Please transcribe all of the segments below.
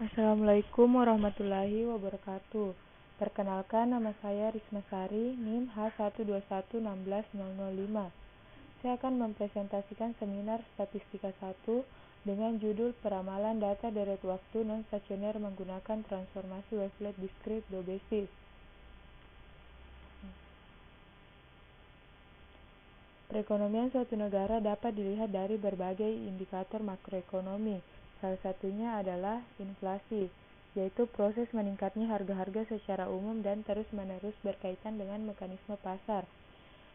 Assalamualaikum warahmatullahi wabarakatuh. Perkenalkan, nama saya Risma Sari, NIM H121160005. Saya akan mempresentasikan seminar Statistika 1 dengan judul Peramalan Data Deret Waktu Non-Stasioner Menggunakan Transformasi Wavelet Discrete Dobesic. Perekonomian suatu negara dapat dilihat dari berbagai indikator makroekonomi. Salah satunya adalah inflasi, yaitu proses meningkatnya harga-harga secara umum dan terus-menerus berkaitan dengan mekanisme pasar.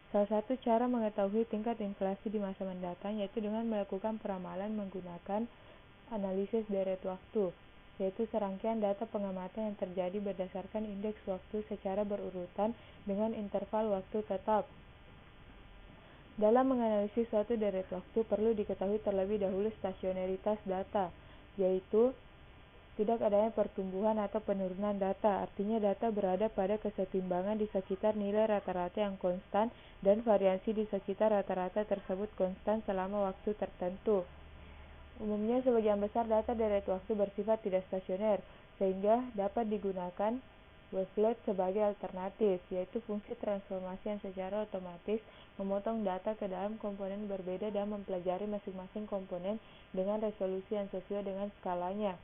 Salah satu cara mengetahui tingkat inflasi di masa mendatang yaitu dengan melakukan peramalan menggunakan analisis deret waktu, yaitu serangkaian data pengamatan yang terjadi berdasarkan indeks waktu secara berurutan dengan interval waktu tetap. Dalam menganalisis suatu deret waktu, perlu diketahui terlebih dahulu stasioneritas data, yaitu tidak adanya pertumbuhan atau penurunan data, artinya data berada pada kesetimbangan di sekitar nilai rata-rata yang konstan dan variasi di sekitar rata-rata tersebut konstan selama waktu tertentu. Umumnya sebagian besar data deret waktu bersifat tidak stasioner, sehingga dapat digunakan wavelet sebagai alternatif, yaitu fungsi transformasi yang secara otomatis memotong data ke dalam komponen berbeda dan mempelajari masing-masing komponen dengan resolusi yang sesuai dengan skalanya.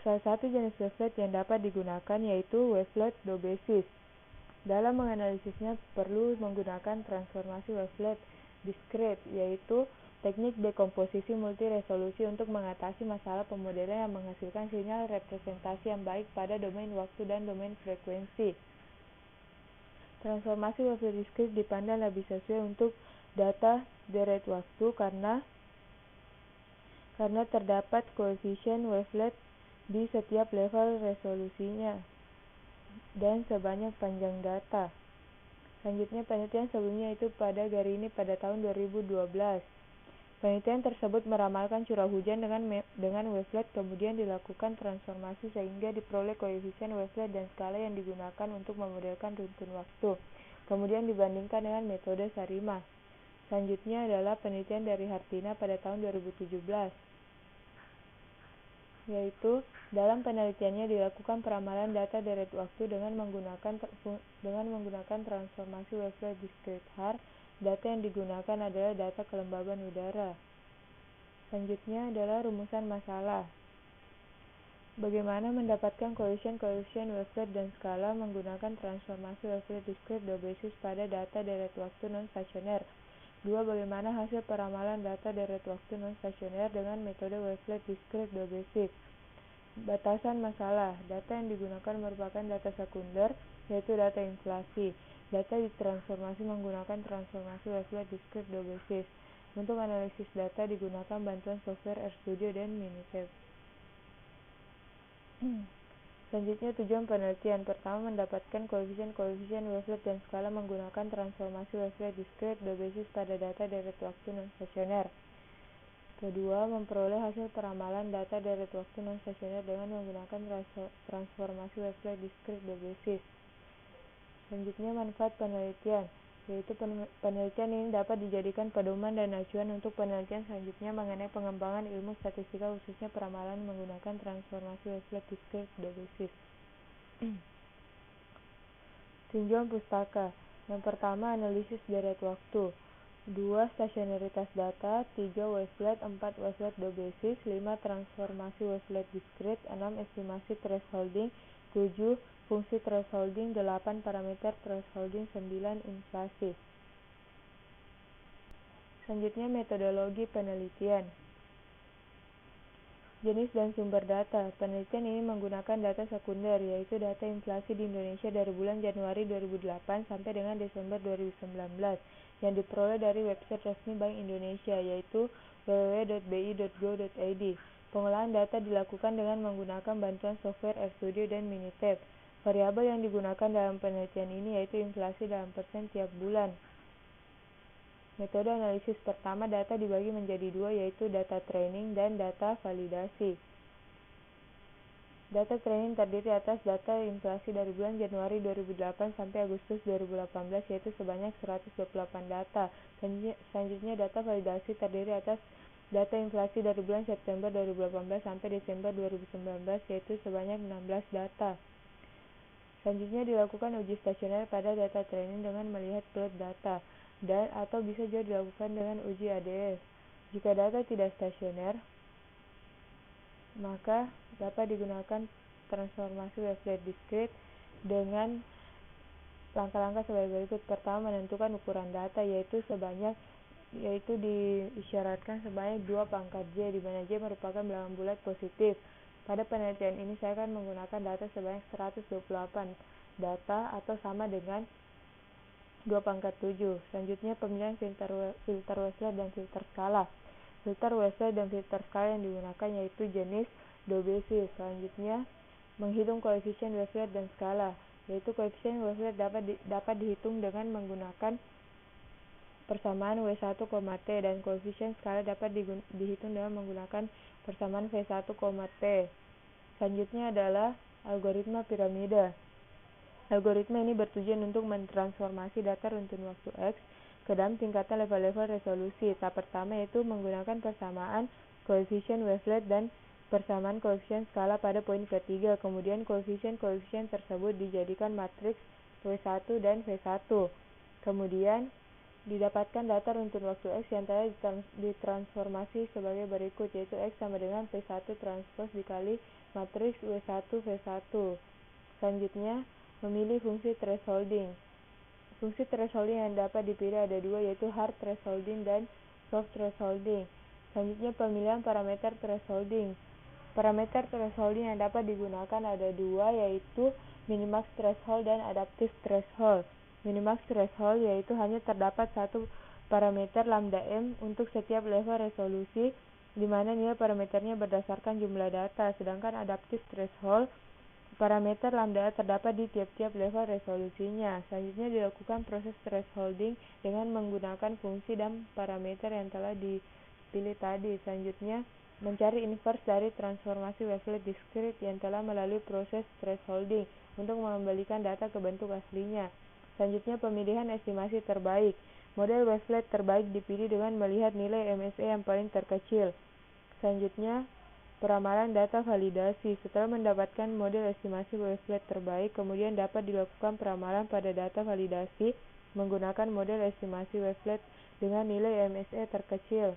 Salah satu jenis wavelet yang dapat digunakan yaitu wavelet Dobesic. Dalam menganalisisnya perlu menggunakan transformasi wavelet discrete, yaitu teknik dekomposisi multiresolusi untuk mengatasi masalah pemodelan yang menghasilkan sinyal representasi yang baik pada domain waktu dan domain frekuensi. Transformasi wavelet discrete dipandang lebih sesuai untuk data deret waktu karena terdapat koefisien wavelet di setiap level resolusinya dan sebanyak panjang data. Selanjutnya, penelitian sebelumnya itu pada Garini pada tahun 2012. Penelitian tersebut meramalkan curah hujan dengan wavelet, kemudian dilakukan transformasi sehingga diperoleh koefisien wavelet dan skala yang digunakan untuk memodelkan runtun waktu. Kemudian dibandingkan dengan metode Sarima. Selanjutnya adalah penelitian dari Hartina pada tahun 2017. Yaitu dalam penelitiannya dilakukan peramalan data deret waktu dengan menggunakan transformasi wavelet discrete HAR. Data yang digunakan adalah data kelembaban udara. Selanjutnya adalah rumusan masalah. Bagaimana mendapatkan koefisien wavelet dan skala menggunakan transformasi wavelet discrete Dobesic pada data deret waktu non-stasioner. 2. Bagaimana hasil peramalan data deret waktu non-stasioner dengan metode wavelet discrete Dobesic. Batasan masalah. Data yang digunakan merupakan data sekunder, yaitu data inflasi. Data ditransformasi menggunakan transformasi wavelet discrete Dobesic. Untuk analisis data digunakan bantuan software RStudio dan Minitab. Selanjutnya tujuan penelitian. Pertama, mendapatkan koefisien wavelet dan skala menggunakan transformasi wavelet discrete Dobesic pada data deret waktu non-stasioner. Kedua, memperoleh hasil peramalan data deret waktu non-stasioner dengan menggunakan transformasi wavelet discrete Dobesic. Selanjutnya, manfaat penelitian, yaitu penelitian ini dapat dijadikan pedoman dan acuan untuk penelitian selanjutnya mengenai pengembangan ilmu statistika, khususnya peramalan menggunakan transformasi wavelet discrete Dobesic. Tinjauan pustaka. Yang pertama, analisis deret waktu. 2. Stasioneritas data. 3. Wavelet. 4. Wavelet Dobesic. 5. Transformasi wavelet discrete. 6. Estimasi thresholding. 7. Fungsi thresholding. 8. Parameter thresholding. 9. Inflasi. Selanjutnya, metodologi penelitian. Jenis dan sumber data. Penelitian ini menggunakan data sekunder, yaitu data inflasi di Indonesia dari bulan Januari 2008 sampai dengan Desember 2019, yang diperoleh dari website resmi Bank Indonesia, yaitu www.bi.go.id. Pengolahan data dilakukan dengan menggunakan bantuan software RStudio dan Minitab. Variabel yang digunakan dalam penelitian ini yaitu inflasi dalam persen tiap bulan. Metode analisis pertama, data dibagi menjadi dua, yaitu data training dan data validasi. Data training terdiri atas data inflasi dari bulan Januari 2008 sampai Agustus 2018, yaitu sebanyak 128 data. Selanjutnya data validasi terdiri atas data inflasi dari bulan September 2018 sampai Desember 2019, yaitu sebanyak 16 data. Selanjutnya dilakukan uji stasioner pada data training dengan melihat plot data, dan atau bisa juga dilakukan dengan uji ADS. Jika data tidak stasioner, maka dapat digunakan transformasi wavelet discrete dengan langkah-langkah sebagai berikut. Pertama, menentukan ukuran data, yaitu diisyaratkan sebanyak 2 pangkat J, di mana J merupakan bilangan bulat positif. Pada penelitian ini saya akan menggunakan data sebanyak 128 data atau sama dengan 2 pangkat 7. Selanjutnya pemilihan filter wavelet dan filter skala. Filter wavelet dan filter skala yang digunakan yaitu jenis Dobesi. Selanjutnya menghitung koefisien wavelet dan skala, yaitu koefisien wavelet dapat dihitung dengan menggunakan persamaan W1, T, dan koefisien skala dapat dihitung dengan menggunakan persamaan V1, T. Selanjutnya adalah algoritma piramida. Algoritma ini bertujuan untuk mentransformasi data runtun waktu X ke dalam tingkatan level-level resolusi. Tahap pertama yaitu menggunakan persamaan koefisien wavelet dan persamaan koefisien skala pada poin ketiga. Kemudian koefisien tersebut dijadikan matriks W1 dan V1. Kemudian didapatkan data runtun waktu X yang telah ditransformasi sebagai berikut, yaitu X sama dengan P1 transpose dikali matriks W1 V1. Selanjutnya memilih fungsi thresholding. Fungsi thresholding yang dapat dipilih ada dua, yaitu hard thresholding dan soft thresholding. Selanjutnya pemilihan parameter thresholding. Parameter thresholding yang dapat digunakan ada dua, yaitu minimax threshold dan adaptive threshold. Minimax threshold yaitu hanya terdapat satu parameter lambda m untuk setiap level resolusi, di mana nilai parameternya berdasarkan jumlah data, sedangkan adaptive threshold parameter lambda terdapat di tiap-tiap level resolusinya. Selanjutnya dilakukan proses thresholding dengan menggunakan fungsi dan parameter yang telah dipilih tadi. Selanjutnya mencari inverse dari transformasi wavelet discrete yang telah melalui proses thresholding untuk mengembalikan data ke bentuk aslinya. Selanjutnya pemilihan estimasi terbaik. Model wavelet terbaik dipilih dengan melihat nilai MSE yang paling terkecil. Selanjutnya peramalan data validasi. Setelah mendapatkan model estimasi wavelet terbaik, kemudian dapat dilakukan peramalan pada data validasi menggunakan model estimasi wavelet dengan nilai MSE terkecil.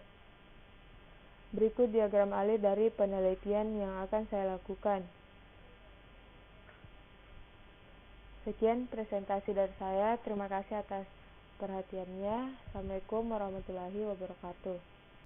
Berikut diagram alir dari penelitian yang akan saya lakukan. Sekian presentasi dari saya. Terima kasih atas perhatiannya. Assalamualaikum warahmatullahi wabarakatuh.